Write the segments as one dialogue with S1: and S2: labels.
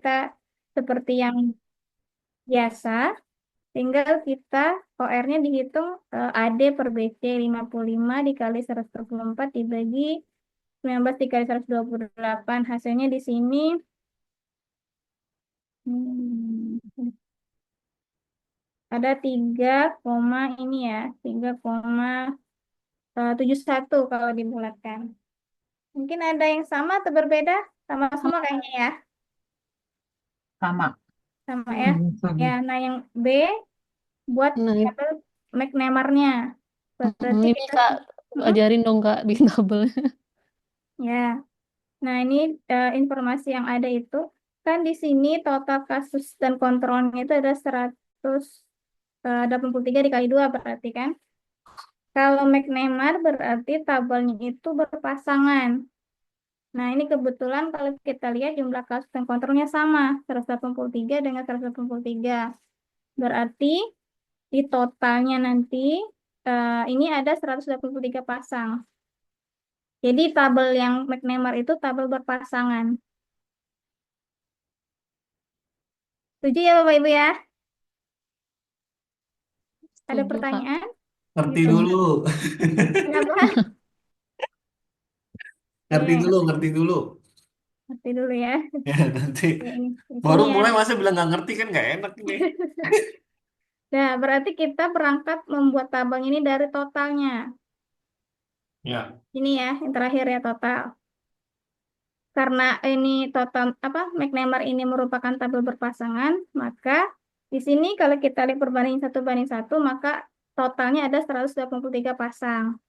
S1: kita seperti yang biasa, tinggal kita OR-nya dihitung AD per BC 55 dikali 124 dibagi 19 dikali 128. Hasilnya di sini hmm, ada 3, ini ya, 3,71 kalau dibulatkan. Mungkin ada yang sama atau berbeda? Sama-sama kayaknya ya.
S2: Sama.
S1: Sama ya. Ya,
S2: Hmm.
S1: nah yang B buat
S2: Nah,
S1: tabel McNemarnya. Berarti
S2: ini
S1: kita
S2: Kak,
S1: Mhm.
S2: ajarin dong Kak di tabelnya.
S1: Ya. Nah, ini informasi yang ada itu kan di sini total kasus dan kontrolnya itu ada 183 dikali 2 berarti kan. Kalau McNemar berarti tabelnya itu berpasangan. Nah, ini kebetulan kalau kita lihat jumlah kasus dan kontrolnya sama, 183 dengan 183. Berarti di totalnya nanti ini ada 183 pasang. Jadi tabel yang McNemar itu tabel berpasangan. Setuju ya Bapak Ibu ya? Ada
S2: Setuju Kak.
S1: pertanyaan?
S3: Ngerti
S1: Gitu.
S3: dulu.
S1: Kenapa?
S3: Ngerti
S1: Oke,
S3: dulu, ngerti dulu.
S1: ngerti dulu ya.
S3: Ya, nanti
S1: Ya, ini di
S3: baru
S1: sini ya.
S3: mulai masa bilang nggak ngerti kan nggak enak ini.
S1: Nah, berarti kita berangkat membuat tabel ini dari totalnya.
S3: Ya,
S1: Ini ya, yang terakhir ya total. Karena ini total apa McNemar ini merupakan tabel berpasangan, maka di sini kalau kita lihat perbandingan 1 banding 1, maka totalnya ada 183 pasang.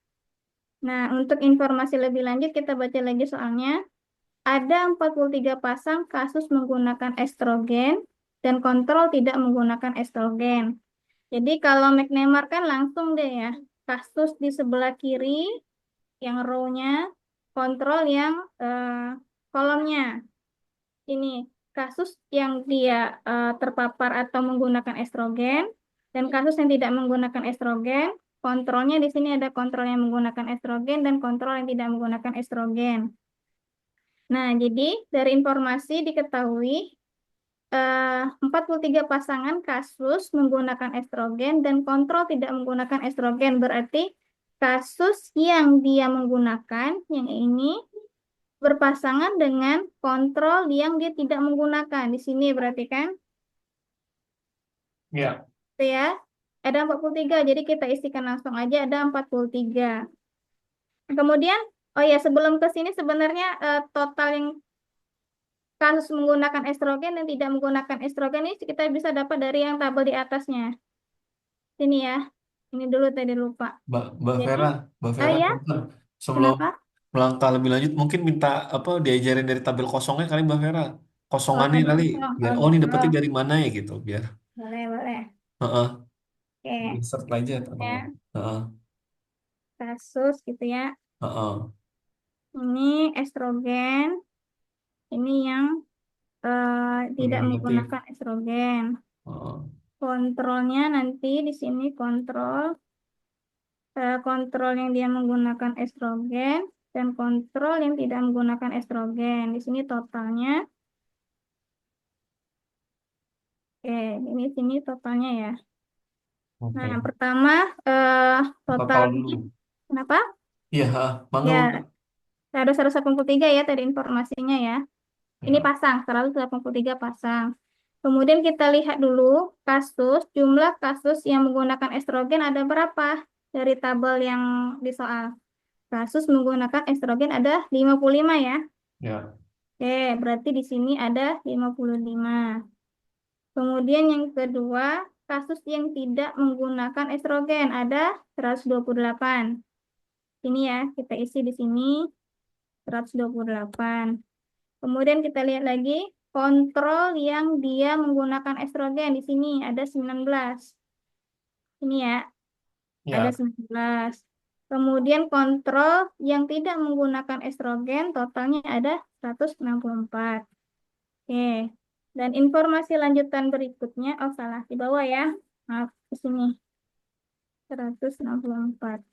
S1: Nah, untuk informasi lebih lanjut kita baca lagi soalnya. Ada 43 pasang kasus menggunakan estrogen dan kontrol tidak menggunakan estrogen. Jadi kalau McNemar kan langsung deh ya, kasus di sebelah kiri yang row-nya, kontrol yang kolomnya. Ini kasus yang dia terpapar atau menggunakan estrogen dan kasus yang tidak menggunakan estrogen. Kontrolnya di sini ada kontrol yang menggunakan estrogen dan kontrol yang tidak menggunakan estrogen. Nah, jadi dari informasi diketahui 43 pasangan kasus menggunakan estrogen dan kontrol tidak menggunakan estrogen. Berarti kasus yang dia menggunakan, yang ini, berpasangan dengan kontrol yang dia tidak menggunakan. Di sini berarti kan,
S3: ya.
S1: itu ya, ada 43. Jadi kita isikan langsung aja ada 43. Kemudian, oh ya sebelum ke sini sebenarnya total yang kasus menggunakan estrogen dan tidak menggunakan estrogen ini kita bisa dapat dari yang tabel di atasnya. Sini ya. Ini dulu tadi lupa.
S3: Mbak
S1: Jadi,
S3: Vera, Mbak
S1: ah
S3: Vera,
S1: ya,
S3: bentar. Sebelum
S1: kenapa?
S3: melangkah lebih lanjut, mungkin minta apa diajarin dari tabel kosongnya kali Mbak Vera.
S1: Oh,
S3: Kosongannya
S1: tabel
S3: kali,
S1: kosong.
S3: biar
S1: Oh
S3: oh ini
S1: gitu.
S3: dapetnya dari mana ya gitu, biar.
S1: Boleh, boleh.
S3: Heeh.
S1: Oke.
S3: Insert aja tabelnya.
S1: Ya,
S3: Heeh.
S1: kasus gitu ya.
S3: Heeh.
S1: Ini estrogen. Ini yang tidak
S3: Negatif.
S1: menggunakan estrogen.
S3: Heeh.
S1: Kontrolnya nanti di sini kontrol yang dia menggunakan estrogen dan kontrol yang tidak menggunakan estrogen. Di sini totalnya, ini sini totalnya ya. Nah,
S3: Oke.
S1: yang pertama eh,
S3: Total
S1: totalnya,
S3: dulu.
S1: kenapa?
S3: Iya, mangga mangga.
S1: Ya, ada 183 ya tadi informasinya ya. Ini
S3: Ya.
S1: pasang, 183 pasang. Kemudian kita lihat dulu jumlah kasus yang menggunakan estrogen ada berapa dari tabel yang di soal. Kasus menggunakan estrogen ada 55 ya.
S3: Ya.
S1: Oke, berarti di sini ada 55. Kemudian yang kedua, kasus yang tidak menggunakan estrogen ada 128. Ini ya, kita isi di sini 128. Kemudian kita lihat lagi kontrol yang dia menggunakan estrogen di sini ada 19. Ini ya, ada
S3: Ya.
S1: 19. Kemudian kontrol yang tidak menggunakan estrogen totalnya ada 164. Oke. Dan informasi lanjutan berikutnya, oh salah, di bawah ya. Maaf, di sini 164.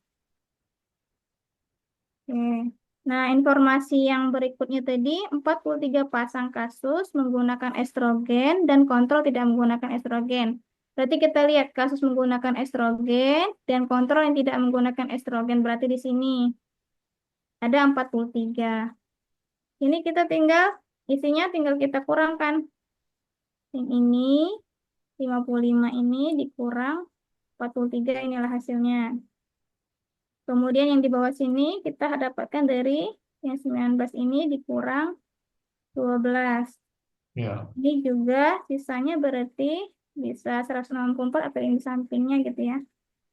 S1: Oke. Nah, informasi yang berikutnya tadi, 43 pasang kasus menggunakan estrogen dan kontrol tidak menggunakan estrogen. Berarti kita lihat kasus menggunakan estrogen dan kontrol yang tidak menggunakan estrogen. Berarti di sini ada 43. Ini kita tinggal, isinya tinggal kita kurangkan. Yang ini, 55 ini dikurang 43, inilah hasilnya. Kemudian yang di bawah sini kita dapatkan dari yang 19 ini dikurang 12.
S3: Ya,
S1: Ini juga sisanya berarti bisa 164 atau yang di sampingnya gitu ya.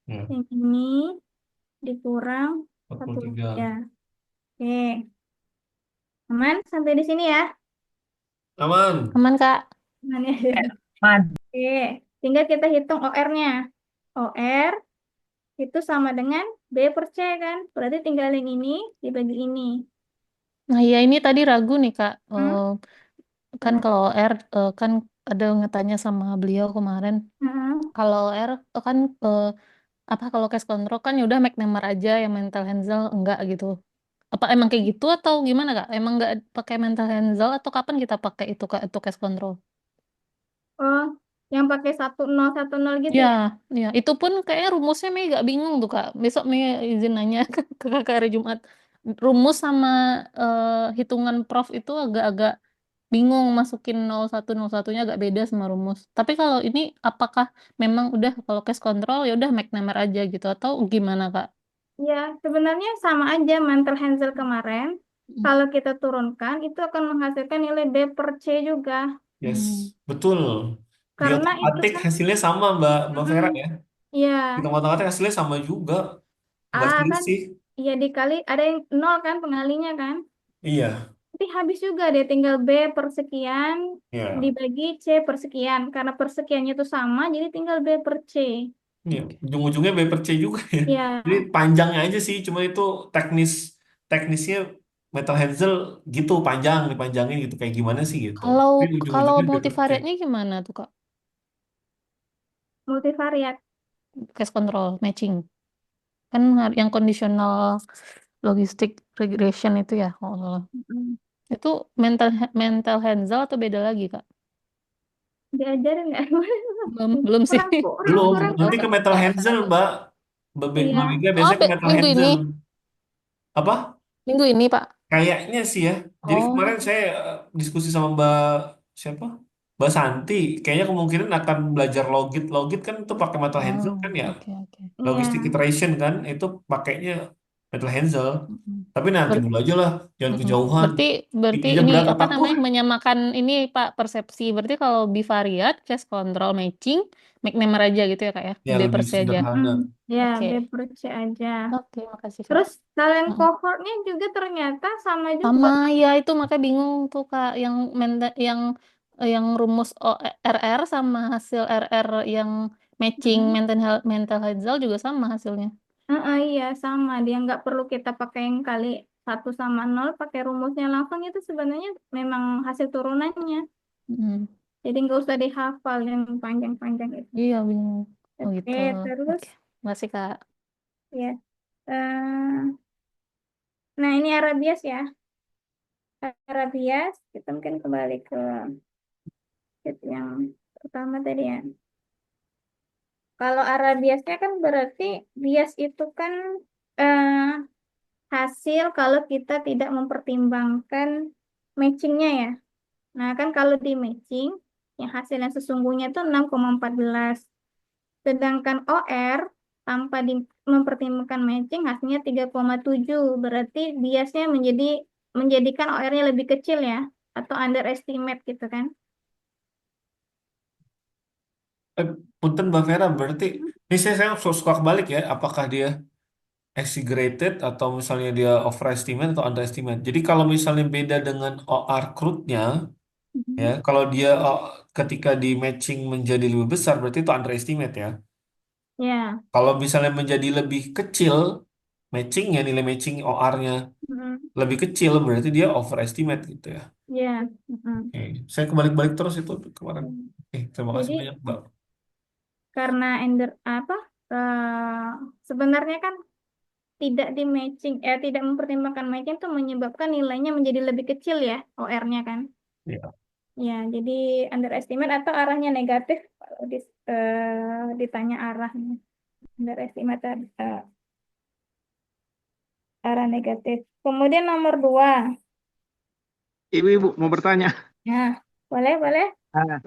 S3: ya,
S1: Yang ini dikurang
S3: 43.
S1: 43. Oke, aman sampai di sini ya.
S3: Aman.
S2: Aman, Kak.
S1: Aman ya.
S2: Man.
S1: Oke, tinggal kita hitung OR-nya. OR itu sama dengan B per C kan. Berarti tinggal yang ini dibagi ini.
S2: Nah, ya ini tadi ragu nih, Kak.
S1: Hmm?
S2: Kan
S1: Nah,
S2: kalau R, kan ada ngetanya sama beliau kemarin.
S1: hmm.
S2: Kalau R, kan apa kalau cash control kan ya udah McNamara aja yang mental Hansel enggak gitu. Apa emang kayak gitu atau gimana, Kak? Emang enggak pakai mental Hansel atau kapan kita pakai itu, Kak, untuk cash control?
S1: Oh, yang pakai 1010 gitu
S2: Ya,
S1: ya?
S2: ya. Itu pun kayaknya rumusnya Mei gak bingung tuh, Kak. Besok Mei izin nanya ke Kakak hari Jumat. Rumus sama hitungan Prof itu agak-agak bingung masukin 0101-nya agak beda sama rumus. Tapi kalau ini apakah memang udah kalau cash control ya udah McNamara aja gitu atau gimana, Kak?
S1: Ya, sebenarnya sama aja mantel Hansel kemarin. Kalau kita turunkan, itu akan menghasilkan nilai B per C juga.
S3: Yes,
S2: Hmm.
S3: betul. Di
S1: Karena itu
S3: otak-atik
S1: kan,
S3: hasilnya sama, Mbak
S1: mm,
S3: Vera ya. Di
S1: ya,
S3: otak-atik hasilnya sama juga. Nggak
S1: A kan,
S3: selisih.
S1: ya dikali, ada yang nol kan pengalinya kan.
S3: Iya,
S1: Tapi habis juga dia tinggal B per sekian
S3: iya.
S1: dibagi C per sekian. Karena persekiannya itu sama, jadi tinggal B per C.
S3: Iya, ujung-ujungnya B per C juga ya.
S1: Ya,
S3: Jadi panjangnya aja sih, cuma itu teknisnya Metal Hansel gitu panjang, dipanjangin gitu kayak gimana sih gitu.
S2: Kalau
S3: Tapi
S2: kalau
S3: ujung-ujungnya B per C.
S2: multivariatnya gimana tuh, Kak?
S1: multivariat.
S2: Cash control matching. Kan yang conditional logistic regression itu ya kalau nggak salah.
S1: Mm.
S2: Itu mental Hansel atau beda lagi, Kak?
S1: Diajarin nggak?
S2: Belum sih.
S3: Belum,
S1: Kurang
S3: nanti
S1: kok.
S3: ke Metal Hansel, Mbak. Mbak
S1: Iya.
S3: Mega
S2: Oh,
S3: biasanya ke Metal
S2: minggu ini.
S3: Hansel. Apa?
S2: Minggu ini, Pak.
S3: Kayaknya sih ya. Jadi kemarin
S2: Oh.
S3: saya diskusi sama Mbak siapa? Mbak Santi. Kayaknya kemungkinan akan belajar logit. Logit kan itu pakai Metal Hansel
S2: Oh,
S3: kan ya.
S2: oke, oke.
S3: Logistic
S1: Iya.
S3: iteration kan itu pakainya Metal Hansel.
S2: Mm-mm.
S3: Tapi nanti
S2: Ber-
S3: dulu aja lah, jangan
S2: mm-mm.
S3: kejauhan.
S2: Berarti berarti
S3: Ininya
S2: ini
S3: berat
S2: apa
S3: otakku.
S2: namanya menyamakan ini Pak persepsi. Berarti kalau bivariat, cash control matching, McNamara aja gitu ya, Kak ya.
S3: Ya
S2: B per
S3: lebih
S2: C aja.
S3: sederhana.
S1: Mm, ya,
S2: Oke.
S1: B per C aja.
S2: Oke, makasih, Kak.
S1: Terus kalian
S2: Mm-mm.
S1: cohortnya juga ternyata sama
S2: Sama
S1: juga.
S2: ya itu makanya bingung tuh Kak yang yang rumus RR sama hasil RR yang matching
S1: Mm.
S2: mental health juga sama hasilnya.
S1: Iya, sama. Dia nggak perlu kita pakai yang kali 1 sama 0, pakai rumusnya langsung itu sebenarnya memang hasil turunannya.
S2: Hmm.
S1: Jadi nggak usah dihafal yang panjang-panjang itu.
S2: Iya bingung. Oh gitu.
S1: Oke, terus
S2: Oke. Makasih Kak.
S1: ya. Nah, ini Arabias ya. Arabias, kita mungkin kembali ke sheet yang pertama tadi ya. Kalau Arabiasnya kan berarti bias itu kan eh, hasil kalau kita tidak mempertimbangkan matchingnya ya. Nah, kan kalau di matching, yang hasil yang sesungguhnya itu 6,14. Sedangkan OR tanpa mempertimbangkan matching hasilnya 3,7. Berarti biasnya menjadikan OR-nya lebih kecil ya, atau underestimate gitu kan.
S3: Eh, Punten Mbak Vera, berarti ini saya suka kebalik ya. Apakah dia exaggerated atau misalnya dia overestimate atau underestimate. Jadi kalau misalnya beda dengan OR crude-nya, ya,
S1: Mhm.
S3: kalau dia ketika di matching menjadi lebih besar, berarti itu underestimate ya.
S1: Ya.
S3: Kalau misalnya menjadi lebih kecil, matchingnya, nilai matching OR-nya
S1: Mhm.
S3: lebih kecil, berarti dia overestimate gitu ya.
S1: Ya. Mhm.
S3: Oke. Saya kebalik-balik terus itu kemarin. Terima kasih
S1: Jadi
S3: banyak, Mbak.
S1: karena ender apa sebenarnya kan tidak di matching, tidak mempertimbangkan matching itu menyebabkan nilainya menjadi lebih kecil ya, OR-nya kan.
S3: Ya.
S1: Ya, jadi underestimate atau arahnya negatif kalau ditanya arahnya. Underestimate arah negatif. Kemudian nomor 2.
S4: Ibu-ibu mau bertanya.
S1: Nah, boleh, boleh.
S4: Ah,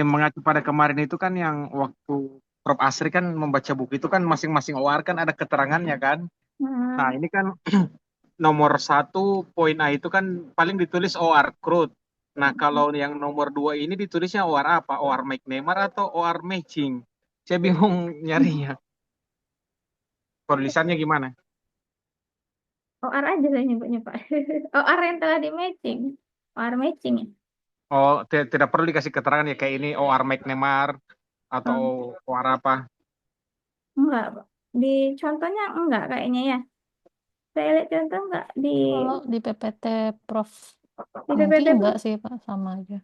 S4: mengacu pada kemarin itu kan yang waktu Prof. Asri kan membaca buku itu kan masing-masing OR kan ada keterangannya kan. Nah
S1: Nah,
S4: ini kan nomor 1 poin A itu kan paling ditulis OR crude. Nah kalau yang nomor 2 ini ditulisnya OR apa? OR McNemar atau OR matching? Saya bingung nyarinya. Tulisannya gimana?
S1: OR aja saya nyebutnya, Pak. OR yang telah di matching. OR matching ya.
S4: Oh, tidak perlu dikasih keterangan ya kayak ini OR McNemar atau
S1: Oh,
S4: OR apa?
S1: enggak, Pak. Di contohnya enggak kayaknya ya. Saya lihat contoh enggak
S2: Kalau di PPT Prof
S1: di
S2: Nungki
S1: PPT
S2: enggak
S1: pun.
S2: sih Pak, sama aja.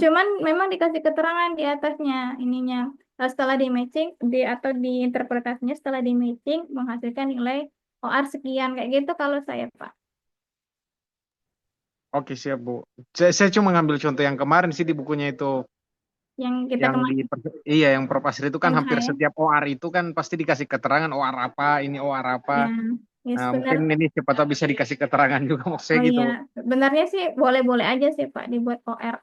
S1: Cuman memang dikasih keterangan di atasnya ininya. Setelah di matching atau di interpretasinya setelah di matching menghasilkan nilai OR sekian kayak gitu kalau saya, Pak.
S4: Oke siap Bu. Saya cuma ngambil contoh yang kemarin sih di bukunya itu.
S1: Yang kita
S4: Yang di
S1: kemarin
S4: iya yang Prof. Asri itu kan
S1: MH
S4: hampir
S1: ya.
S4: setiap OR itu kan pasti dikasih keterangan OR apa, ini OR apa.
S1: Ya, ya
S4: Nah, mungkin
S1: sebenarnya.
S4: ini siapa tahu bisa dikasih keterangan juga maksud saya
S1: Oh
S4: gitu.
S1: iya, sebenarnya sih boleh-boleh aja sih Pak dibuat OR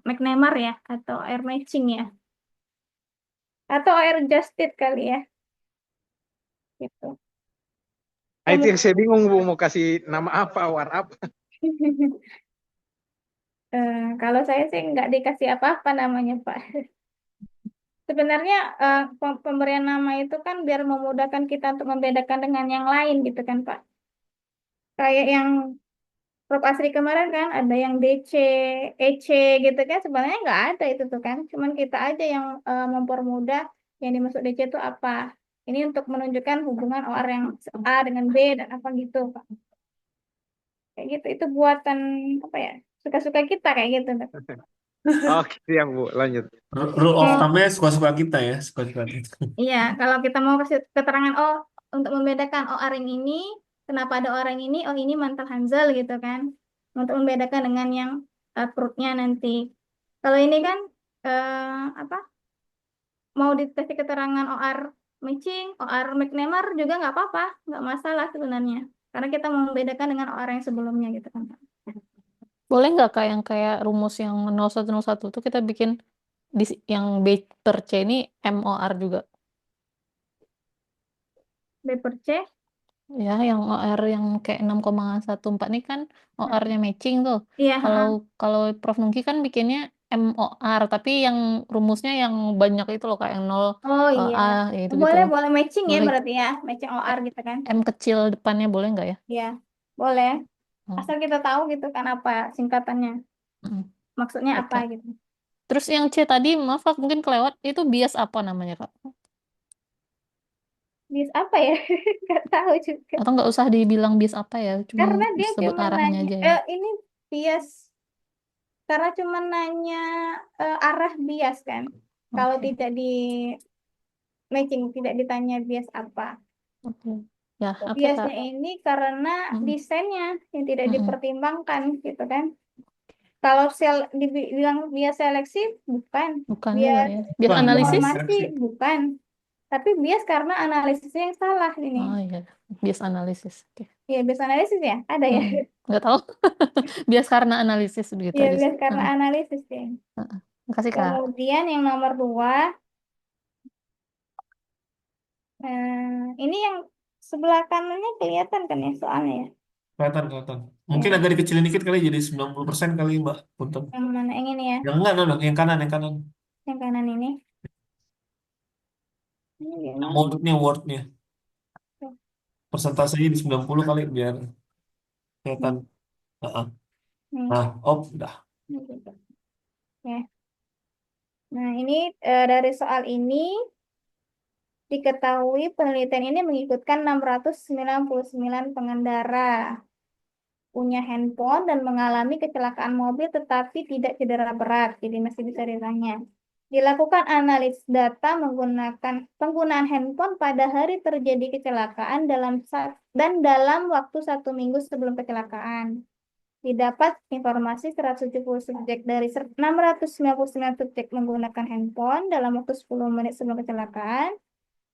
S1: McNemar ya atau OR matching ya atau OR Justit kali ya gitu.
S4: Nah, itu yang
S1: Kemudian
S4: saya bingung Bu mau kasih nama apa, OR apa.
S1: kalau saya sih nggak dikasih apa-apa namanya Pak. Sebenarnya pemberian nama itu kan biar memudahkan kita untuk membedakan dengan yang lain gitu kan Pak. Kayak yang Prof. Asri kemarin kan ada yang DC, EC gitu kan sebenarnya nggak ada itu tuh kan. Cuman kita aja yang mempermudah yang dimaksud DC itu apa. Ini untuk menunjukkan hubungan OR yang A dengan B dan apa gitu Pak. Kayak gitu itu buatan apa ya? Suka-suka kita kayak gitu. Pak.
S4: Oke, siap Bu, lanjut.
S3: Rule of
S1: Oke.
S3: thumb-nya suka-suka kita ya, suka-suka kita.
S1: Iya, kalau kita mau kasih keterangan untuk membedakan OR yang ini, kenapa ada orang ini, ini mantel Hansel gitu kan. Untuk membedakan dengan yang perutnya nanti. Kalau ini kan apa? Mau dikasih keterangan OR matching, OR McNemar juga nggak apa-apa, nggak masalah sebenarnya. Karena kita mau membedakan dengan OR yang sebelumnya gitu kan.
S2: Boleh nggak Kak yang kayak rumus yang 0101 tuh kita bikin di yang B per C ini MOR juga.
S1: B per C,
S2: Ya, yang OR yang kayak 6,14 ini kan OR-nya matching tuh.
S1: iya,
S2: Kalau kalau Prof Nungki kan bikinnya MOR, tapi yang rumusnya yang banyak itu loh kayak yang 0
S1: oh iya.
S2: A ya itu gitu.
S1: Boleh, boleh matching ya
S2: Boleh
S1: berarti ya, matching OR gitu kan.
S2: M kecil depannya boleh nggak ya?
S1: Iya, boleh.
S2: Oh,
S1: Asal kita tahu gitu kan apa singkatannya,
S2: mm.
S1: maksudnya apa
S2: Oke.
S1: gitu.
S2: Terus yang C tadi, maaf Kak, mungkin kelewat, itu bias apa namanya Kak?
S1: Bis apa ya? Nggak tahu juga.
S2: Atau nggak usah dibilang bias apa ya, cuma
S1: Karena dia
S2: disebut
S1: cuma
S2: arahnya
S1: nanya,
S2: aja ya.
S1: ini bias. Karena cuma nanya arah bias kan. Kalau
S2: Oke,
S1: tidak di matching, tidak ditanya bias apa.
S2: oke. Ya, oke Kak.
S1: Biasnya ini karena
S2: Mm,
S1: desainnya yang tidak
S2: mm-mm.
S1: dipertimbangkan gitu kan. Kalau dibilang bias seleksi, bukan.
S2: Bukan juga
S1: Bias
S2: ya. Bias
S3: Wah, bukan
S2: analisis?
S1: informasi,
S3: seleksi.
S1: bukan. Tapi bias karena analisisnya yang salah ini.
S2: Oh iya, bias analisis. Oke.
S1: Ya, bias analisis ya, ada ya.
S2: Hmm, nggak tahu. Bias karena analisis begitu
S1: Ya,
S2: aja sih.
S1: bias karena
S2: Heeh,
S1: analisis ya.
S2: heeh. Makasih Kak.
S1: Kemudian yang nomor 2, ini yang sebelah kanannya kelihatan kan ya soalnya ya.
S3: Kelihatan, kelihatan. Mungkin
S1: Ya,
S3: agak dikecilin dikit kali jadi 90% kali Mbak. Punten.
S1: yang mana yang ini ya,
S3: Yang enggak, no, yang kanan, yang kanan.
S1: yang kanan ini. Ini
S3: Yang
S1: gimana?
S3: wordnya, wordnya. Persentasenya di 90 kali biar kelihatan.
S1: Nih,
S3: Heeh.
S1: nih,
S3: Nah, oh, udah.
S1: ini gitu. Ya. Nah, ini dari soal ini diketahui penelitian ini mengikutkan 699 pengendara punya handphone dan mengalami kecelakaan mobil tetapi tidak cedera berat. Jadi masih bisa ditanya. Dilakukan analisis data menggunakan penggunaan handphone pada hari terjadi kecelakaan dan dalam waktu 1 minggu sebelum kecelakaan. Didapat informasi 170 subjek dari 699 subjek menggunakan handphone dalam waktu 10 menit sebelum kecelakaan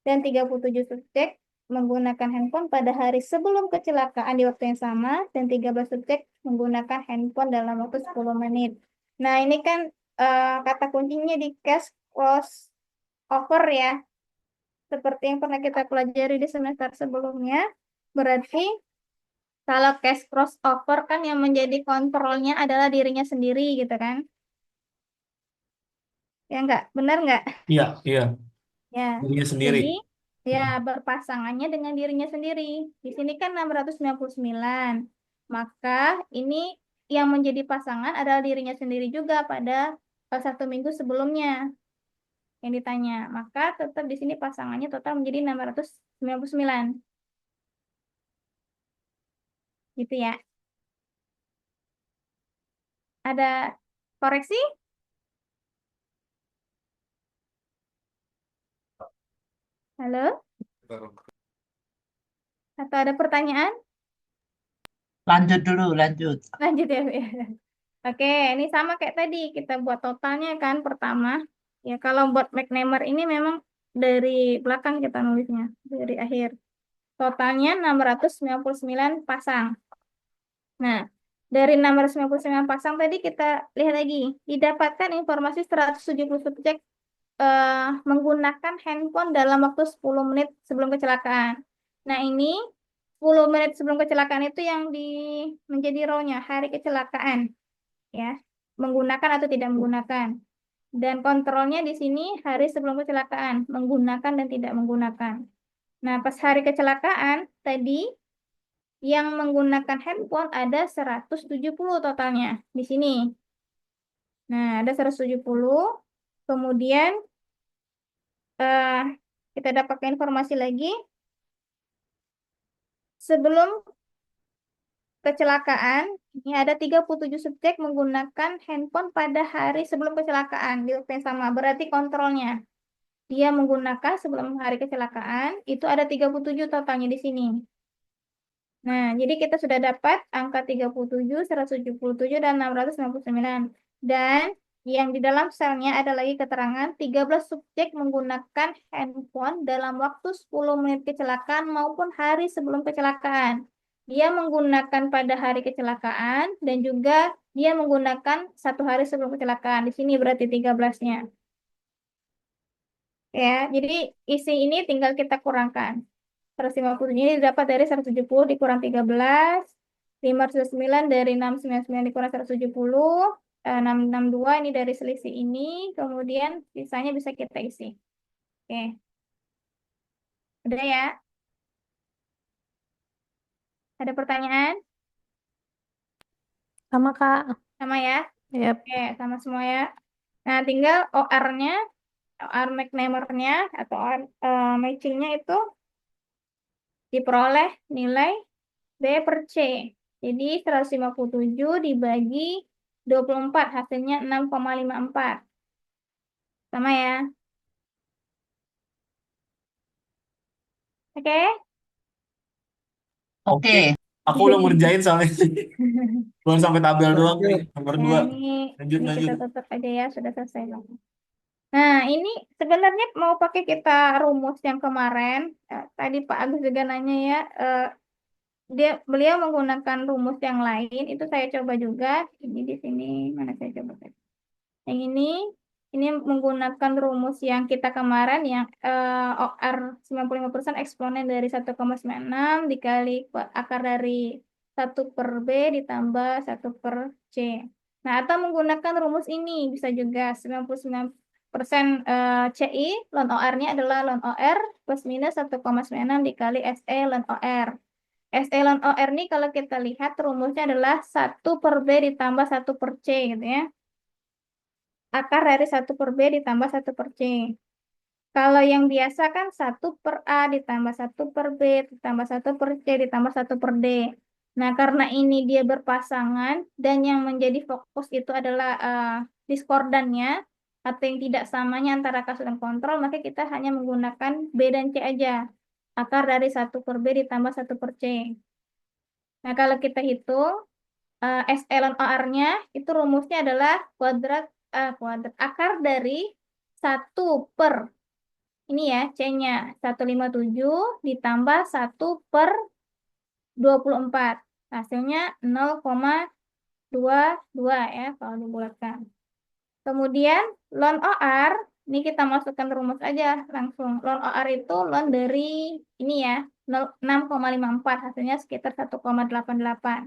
S1: dan 37 subjek menggunakan handphone pada hari sebelum kecelakaan di waktu yang sama dan 13 subjek menggunakan handphone dalam waktu 10 menit. Nah, ini kan kata kuncinya di case crossover ya. Seperti yang pernah kita pelajari di semester sebelumnya. Berarti kalau case crossover kan yang menjadi kontrolnya adalah dirinya sendiri gitu kan. Ya enggak? Benar enggak?
S3: Iya, iya.
S1: Ya.
S3: Dirinya sendiri.
S1: Jadi ya berpasangannya dengan dirinya sendiri. Di sini kan 699. Maka ini yang menjadi pasangan adalah dirinya sendiri juga pada 1 minggu sebelumnya yang ditanya. Maka tetap di sini pasangannya total menjadi 699. Gitu ya. Ada koreksi? Halo? Atau ada pertanyaan?
S5: Lanjut dulu, lanjut.
S1: Lanjut ya, Bu, ya. Oke, ini sama kayak tadi. Kita buat totalnya kan pertama. Ya, kalau buat McNamar ini memang dari belakang kita nulisnya. Dari akhir. Totalnya 699 pasang. Nah, dari 699 pasang tadi kita lihat lagi. Didapatkan informasi 170 subjek menggunakan handphone dalam waktu 10 menit sebelum kecelakaan. Nah, ini 10 menit sebelum kecelakaan itu yang menjadi row-nya, hari kecelakaan. Ya, menggunakan atau tidak menggunakan. Dan kontrolnya di sini hari sebelum kecelakaan, menggunakan dan tidak menggunakan. Nah, pas hari kecelakaan tadi yang menggunakan handphone ada 170 totalnya di sini. Nah, ada 170. Kemudian eh, kita dapatkan informasi lagi. Sebelum kecelakaan, ini ada 37 subjek menggunakan handphone pada hari sebelum kecelakaan di waktu yang sama. Berarti kontrolnya. Dia menggunakan sebelum hari kecelakaan, itu ada 37 totalnya di sini. Nah, jadi kita sudah dapat angka 37, 177, dan 699. Dan yang di dalam selnya ada lagi keterangan 13 subjek menggunakan handphone dalam waktu 10 menit kecelakaan maupun hari sebelum kecelakaan. Dia menggunakan pada hari kecelakaan dan juga dia menggunakan 1 hari sebelum kecelakaan. Di sini berarti 13-nya. Ya, jadi isi ini tinggal kita kurangkan. 150 ini didapat dari 170 dikurang 13, 509 dari 699 dikurang 170, 662 ini dari selisih ini, kemudian sisanya bisa kita isi. Oke. Udah ya? Ada pertanyaan?
S2: Sama Kak.
S1: Sama ya?
S2: Yep.
S1: Oke, sama semua ya. Nah, tinggal OR-nya, OR McNamar-nya atau OR matching-nya itu diperoleh nilai B per C. Jadi 157 dibagi 24 hasilnya 6,54. Sama ya. Oke?
S5: Oke.
S3: Aku udah ngerjain soalnya. Belum sampai tabel doang nih. Nomor
S1: Ya,
S3: 2.
S1: ini
S3: Lanjut.
S1: kita tutup aja ya, sudah selesai. Nah, ini sebenarnya mau pakai kita rumus yang kemarin. Tadi Pak Agus juga nanya ya, beliau menggunakan rumus yang lain. Itu saya coba juga. Ini di sini mana saya coba tadi. Yang ini menggunakan rumus yang kita kemarin yang OR 95% eksponen dari 1,96 dikali akar dari 1 per B ditambah 1 per C. Nah, atau menggunakan rumus ini bisa juga 99% CI ln OR-nya adalah ln OR plus minus 1,96 dikali SE ln OR. SE ln OR ini kalau kita lihat rumusnya adalah 1 per B ditambah 1 per C gitu ya. Akar dari 1 per B ditambah 1 per C. Kalau yang biasa kan 1 per A ditambah 1 per B ditambah 1 per C ditambah 1 per D. Nah, karena ini dia berpasangan dan yang menjadi fokus itu adalah diskordannya, atau yang tidak samanya antara kasus dan kontrol, maka kita hanya menggunakan B dan C aja. Akar dari 1/B ditambah 1/C. Nah, kalau kita hitung, S ln OR-nya itu rumusnya adalah kuadrat akar dari 1 per, ini ya, C-nya 157 ditambah 1/24. Hasilnya 0,22 ya, kalau dibulatkan. Kemudian ln OR, ini kita masukkan rumus aja langsung. Ln OR itu ln dari ini ya, 6,54, hasilnya sekitar 1,88.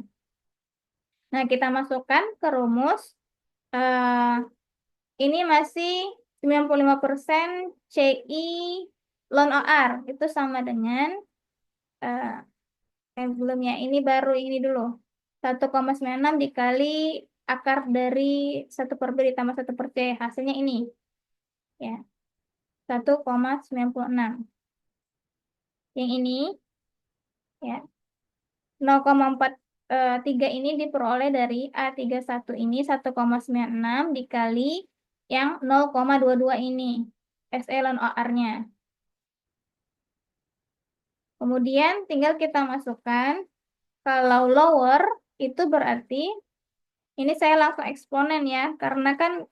S1: Nah, kita masukkan ke rumus. eh, ini masih 95% CI ln OR. Itu sama dengan, eh, sebelumnya, ini baru ini dulu. 1,96 dikali akar dari 1/B ditambah 1/C. Hasilnya ini. Ya, 1,96. Yang ini, ya, 0,43 ini diperoleh dari A31 ini 1,96 dikali yang 0,22 ini. SE ln OR-nya. Kemudian tinggal kita masukkan. Kalau lower itu berarti ini saya langsung eksponen ya, karena kan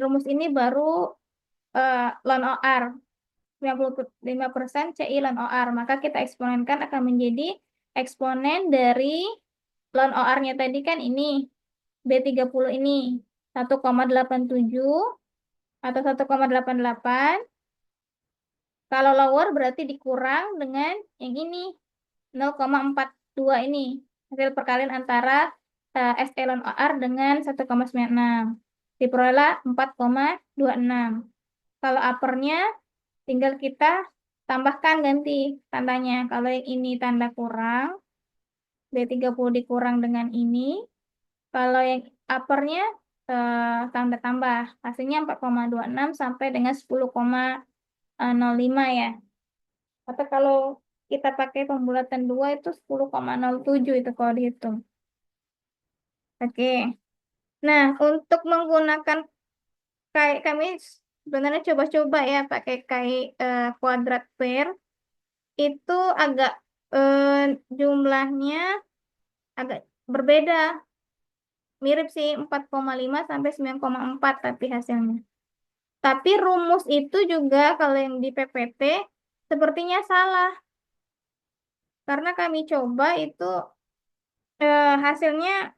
S1: rumus ini baru ln OR 95% CI ln OR, maka kita eksponenkan akan menjadi eksponen dari ln OR-nya tadi kan ini B30 ini 1,87 atau 1,88. Kalau lower berarti dikurang dengan yang ini 0,42 ini. Hasil perkalian antara S ln OR dengan 1,96. Diperoleh 4,26. Kalau uppernya tinggal kita tambahkan ganti tandanya. Kalau yang ini tanda kurang, B30 dikurang dengan ini. Kalau yang uppernya tanda tambah. Hasilnya 4,26 sampai dengan 10,05 ya. Atau kalau kita pakai pembulatan 2 itu 10,07 itu kalau dihitung. Oke. Nah, untuk menggunakan kami sebenarnya coba-coba ya pakai kuadrat pair itu agak jumlahnya agak berbeda. Mirip sih 4,5 sampai 9,4 tapi hasilnya. Tapi rumus itu juga kalau yang di PPT sepertinya salah. Karena kami coba itu hasilnya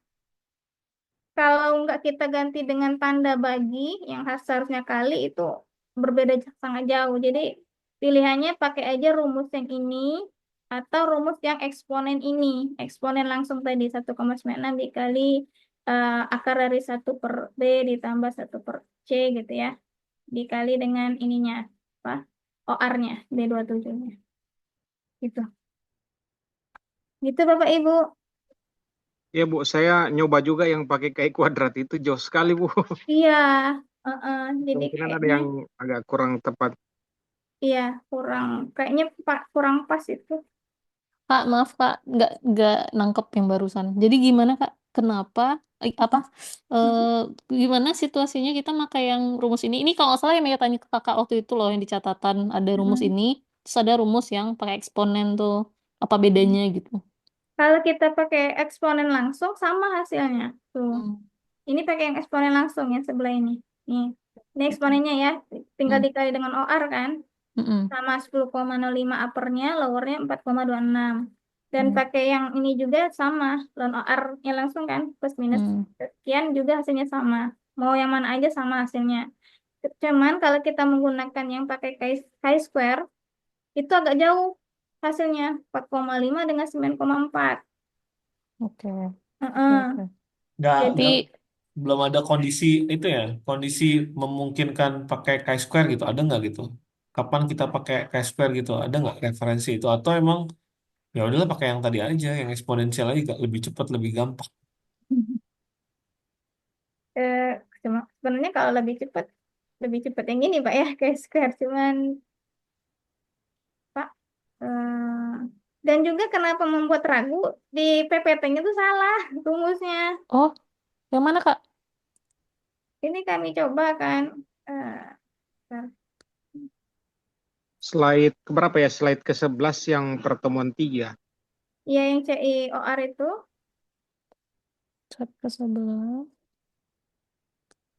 S1: kalau nggak kita ganti dengan tanda bagi yang seharusnya kali itu berbeda sangat jauh. Jadi pilihannya pakai aja rumus yang ini atau rumus yang eksponen ini. Eksponen langsung tadi 1,96 dikali akar dari 1/B ditambah 1/C gitu ya. Dikali dengan ininya apa? OR-nya, B27-nya. Gitu. Gitu Bapak Ibu.
S4: Ya Bu, saya nyoba juga yang pakai kayak kuadrat itu jauh sekali Bu.
S1: Iya, jadi
S4: Kemungkinan ada
S1: kayaknya
S4: yang agak kurang tepat.
S1: iya kayaknya kurang pas itu.
S2: Kak, maaf Kak, nggak nangkep yang barusan. Jadi gimana Kak? Kenapa?
S1: Mm-mm.
S2: Gimana situasinya kita pakai yang rumus ini? Ini kalau nggak salah yang Maya tanya ke Kakak waktu itu loh yang di catatan ada rumus
S1: Mm-mm.
S2: ini, terus ada rumus yang pakai eksponen tuh. Apa bedanya gitu?
S1: Kalau kita pakai eksponen langsung sama hasilnya. Tuh.
S2: Hmm.
S1: Ini pakai yang eksponen langsung yang sebelah ini. Nih. Ini eksponennya ya. Tinggal
S2: Hmm.
S1: dikali dengan OR kan.
S2: Mm-mm.
S1: Sama 10,05 uppernya, lowernya 4,26. Dan
S2: Hmm.
S1: pakai yang ini juga sama. Ln OR-nya langsung kan. Plus minus
S2: Hmm.
S1: sekian juga hasilnya sama. Mau yang mana aja sama hasilnya. Cuman kalau kita menggunakan yang pakai chi-square, itu agak jauh hasilnya. 4,5 dengan 9,4.
S2: Oke. Oke,
S1: Heeh.
S2: oke.
S3: Nggak,
S1: Jadi,
S3: nggak,
S2: Jadi
S3: belum ada kondisi itu ya, kondisi memungkinkan pakai chi-square gitu, ada nggak gitu? Kapan kita pakai chi-square gitu, ada nggak referensi itu? Atau emang ya udahlah pakai yang tadi aja, yang eksponensial aja lebih cepat, lebih gampang.
S1: eh, sebenarnya kalau lebih cepat yang ini Pak ya, kayak square. Cuman Pak, dan juga kenapa membuat ragu di PPT-nya itu salah rumusnya.
S2: oh, yang mana Kak?
S1: Ini kami coba kan, eh, bentar.
S4: Slide keberapa ya? Slide ke-11 yang pertemuan 3.
S1: Iya, yang CIOR itu.
S2: Chapter 11.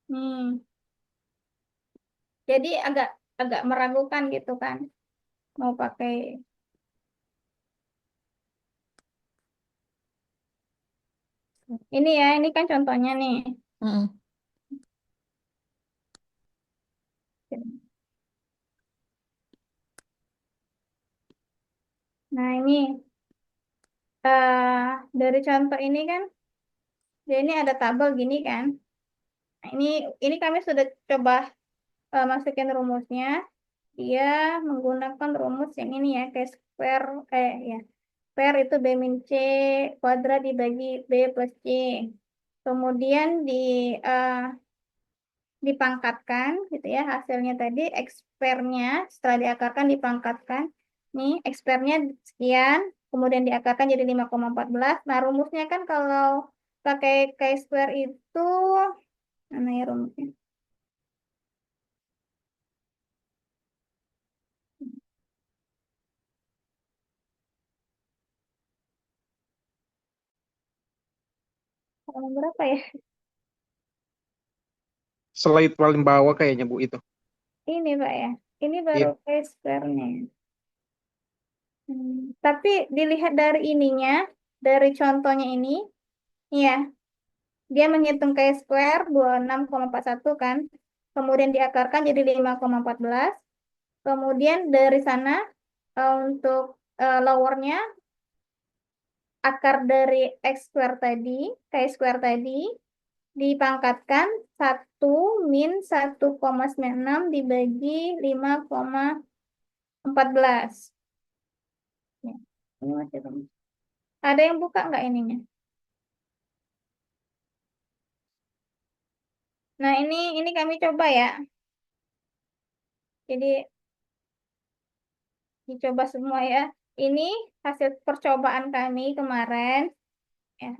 S1: Hmm. Jadi agak agak meragukan gitu kan. Mau pakai ini ya, ini kan contohnya nih.
S2: Mm-mm.
S1: Nah, ini dari contoh ini kan, dia ini ada tabel gini kan. Nah, ini kami sudah coba masukin rumusnya. Dia menggunakan rumus yang ini ya, K square, ya. Per itu B min C kuadrat dibagi B plus C. Kemudian eh, dipangkatkan gitu ya, hasilnya tadi ekspernya setelah diakarkan dipangkatkan. Nih, ekspernya sekian, kemudian diakarkan jadi 5,14. Nah, rumusnya kan kalau pakai K square itu, mana ya rumusnya? Halaman berapa ya?
S4: Slide paling bawah kayaknya Bu itu.
S1: Ini Pak ya. Ini
S4: Iya.
S1: baru K square-nya. Tapi dilihat dari ininya, dari contohnya ini, ya, dia menghitung K square 26,41 kan. Kemudian diakarkan jadi 5,14. Kemudian dari sana untuk lowernya, akar dari X square tadi, K square tadi, dipangkatkan 1 min 1,96 dibagi 5,14. Ya, ini masih rumus. Ada yang buka nggak ininya? Nah, ini kami coba ya. Jadi dicoba semua ya. Ini hasil percobaan kami kemarin. Ya,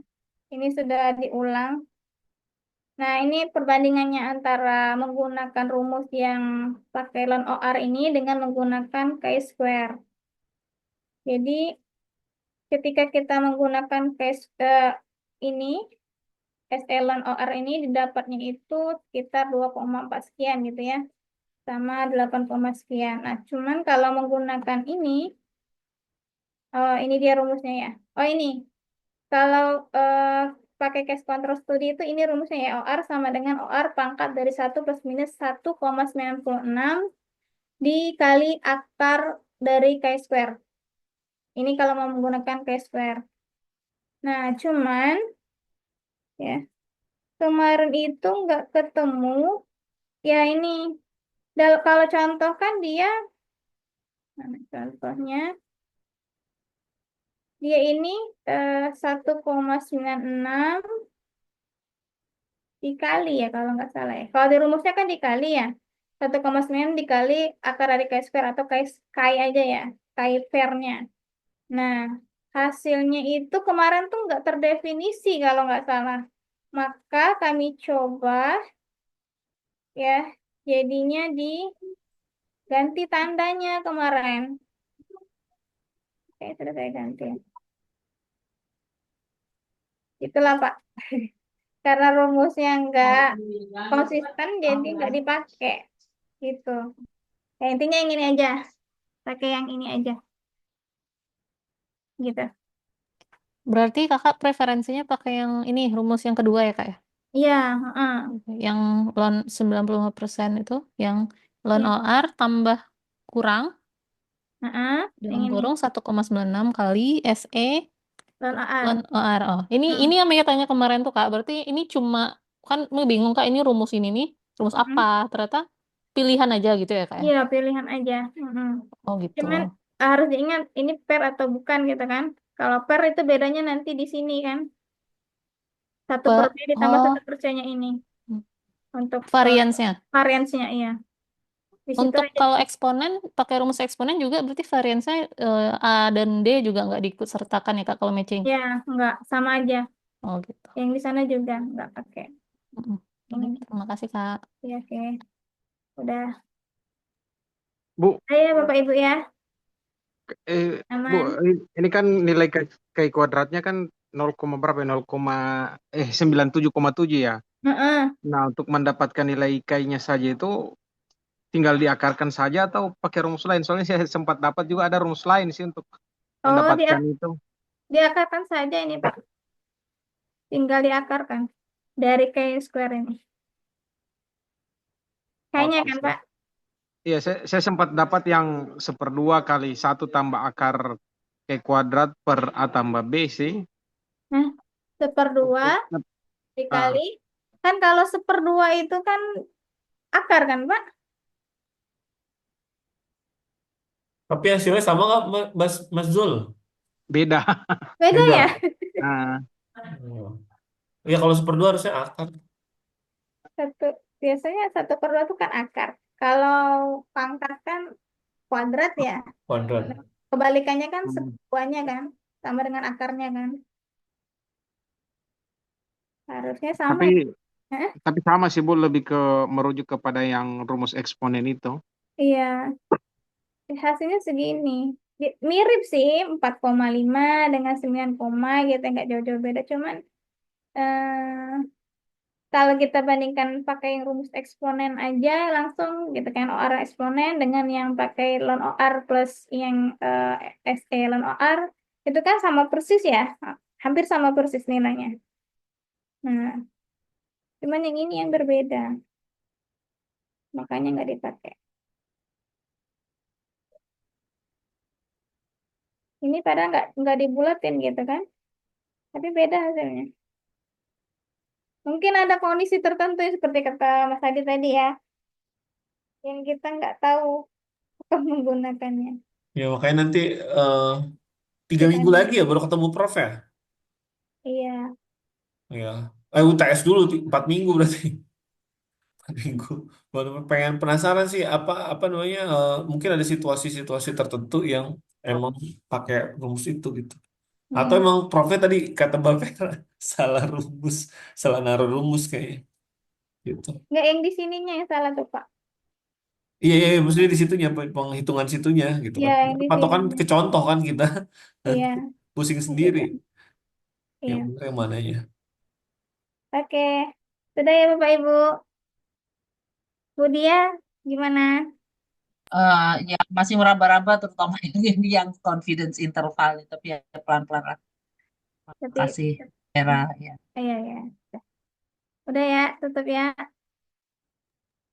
S1: ini sudah diulang. Nah, ini perbandingannya antara menggunakan rumus yang pakai ln OR ini dengan menggunakan chi-square. Jadi, ketika kita menggunakan ini, ln OR ini didapatnya itu sekitar 2,4 sekian gitu ya. Sama 8, sekian. Nah, cuman kalau menggunakan ini dia rumusnya ya. Oh, ini. Kalau pakai case control studi itu ini rumusnya ya, OR sama dengan OR pangkat dari 1 plus minus 1,96 dikali akar dari chi-square. Ini kalau mau menggunakan chi-square. Nah, cuman ya kemarin itu nggak ketemu. Ya ini, kalau contoh kan dia, mana contohnya? Dia ini 1,96 dikali ya kalau nggak salah ya. Kalau di rumusnya kan dikali ya. 1,9 dikali akar dari chi square atau chi aja ya. Chi pair-nya. Nah, hasilnya itu kemarin tuh nggak terdefinisi kalau nggak salah. Maka kami coba ya, jadinya diganti tandanya kemarin. Oke, sudah saya ganti. Itulah Pak. Karena rumusnya nggak konsisten, jadi nggak dipakai. Gitu. Ya, intinya yang ini aja. Pakai yang ini aja. Gitu.
S2: Berarti kakak preferensinya pakai yang ini, rumus yang kedua ya kak ya?
S1: Iya, heeh.
S2: Yang ln 95% itu, yang ln
S1: Iya,
S2: OR tambah kurang,
S1: heeh. Yang
S2: dalam
S1: ini.
S2: kurung 1,96 kali SE
S1: Lon AR.
S2: ln OR. Oh, ini yang Mega tanya kemarin tuh kak, berarti ini cuma, kan Mega bingung kak, ini rumus ini nih, rumus apa? Ternyata pilihan aja gitu ya kak ya?
S1: Iya, pilihan aja. Heeh.
S2: Oh gitu.
S1: Cuman harus diingat ini per atau bukan gitu kan. Kalau per itu bedanya nanti di sini kan. 1 per B ditambah 1 per C-nya ini. Untuk
S2: Variansnya.
S1: variansnya, iya. Di situ
S2: Untuk
S1: aja.
S2: kalau eksponen, pakai rumus eksponen juga berarti variansnya A dan D juga nggak diikut sertakan ya Kak kalau matching.
S1: Ya, enggak. Sama aja.
S2: Oh gitu.
S1: Yang di sana juga enggak pakai.
S2: Mm-mm.
S1: Ini.
S2: Oke, terima kasih Kak.
S1: Ya, oke. Udah.
S4: Bu,
S1: Ayo Bapak Ibu ya,
S4: Bu,
S1: aman.
S4: ini kan nilai Ki kuadratnya kan 0, berapa ya? 97,7 ya.
S1: Heeh.
S4: Nah, untuk mendapatkan nilai Ki-nya saja itu tinggal diakarkan saja atau pakai rumus lain? Soalnya saya sempat dapat juga ada rumus lain sih untuk
S1: Oh,
S4: mendapatkan itu.
S1: diakarkan saja ini Pak. Tinggal diakarkan dari K² ini. Kayaknya
S4: Oke,
S1: kan
S4: siap.
S1: Pak?
S4: Iya, saya sempat dapat yang 1/2 kali 1 tambah akar Ki kuadrat per A tambah B sih.
S1: Nah, 1/2
S4: Ah,
S1: dikali. Kan kalau 1/2 itu kan akar kan Pak?
S3: Tapi hasilnya sama nggak, Mas Zul?
S4: beda.
S1: Beda ya?
S3: Beda.
S4: Nah,
S3: Oh. Ya kalau 1/2 harusnya akar.
S1: Satu, biasanya 1/2 itu kan akar. Kalau pangkat kan kuadrat ya.
S3: Kuadrat.
S1: Kebalikannya kan
S4: hmm.
S1: 1/2-nya kan. Sama dengan akarnya kan. Harusnya sama
S4: tapi
S1: ya. Hah?
S4: tapi sama sih Bu, lebih ke merujuk kepada yang rumus eksponen itu.
S1: Iya, hasilnya segini. Mirip sih 4,5 dengan 9, gitu. Nggak jauh-jauh beda. Cuman eh, kalau kita bandingkan pakai yang rumus eksponen aja langsung gitu kan, OR eksponen dengan yang pakai ln OR plus yang SE ln OR, itu kan sama persis ya, hampir sama persis nilainya. Nah, cuman yang ini yang berbeda, makanya nggak dipakai. Ini padahal nggak dibulatin gitu kan, tapi beda hasilnya. Mungkin ada kondisi tertentu ya, seperti kata Mas Adi tadi ya, yang kita nggak tahu apa menggunakannya.
S3: Ya makanya nanti 3 minggu lagi ya
S1: Dibanding.
S3: baru ketemu Prof ya.
S1: Iya.
S3: Ya. UTS dulu 4 minggu berarti. 4 minggu. Baru pengen penasaran sih apa namanya, mungkin ada situasi-situasi tertentu yang emang pakai rumus itu gitu. Atau
S1: Hmm.
S3: emang Profnya tadi kata Mbak Vera salah rumus, salah naruh rumus kayaknya gitu.
S1: Nggak, yang di sininya yang salah tuh Pak.
S3: Iya, iya, iya, maksudnya di situnya penghitungan situnya gitu
S1: Ya,
S3: kan.
S1: yang di
S3: Patokan
S1: sininya.
S3: ke contoh kan kita nanti
S1: Iya,
S3: pusing sendiri
S1: gitu.
S3: yang
S1: Iya.
S3: benar yang mananya.
S1: Oke. Sudah ya Bapak Ibu. Bu Dia, gimana?
S5: Ya masih meraba-raba terutama yang confidence interval, tapi ya pelan-pelan lah.
S1: Tapi,
S5: Makasih Era ya.
S1: iya ya. Udah ya, tutup ya.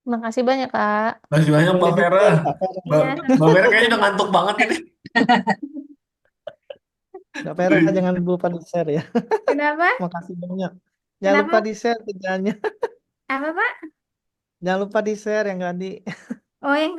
S2: Makasih banyak, Kak.
S3: Masih banyak Mbak
S6: Boleh
S3: Vera.
S6: di-share Kak Vera.
S3: Mbak,
S1: Iya,
S3: Mbak Vera
S1: sama-sama.
S3: kayaknya udah ngantuk banget ini.
S6: Kak Vera jangan lupa di-share ya.
S1: Kenapa?
S6: Makasih banyak. Jangan lupa
S1: Kenapa?
S6: di-share kerjaannya.
S1: Apa Pak?
S6: Jangan lupa di-share yang tadi.
S1: Oh, yang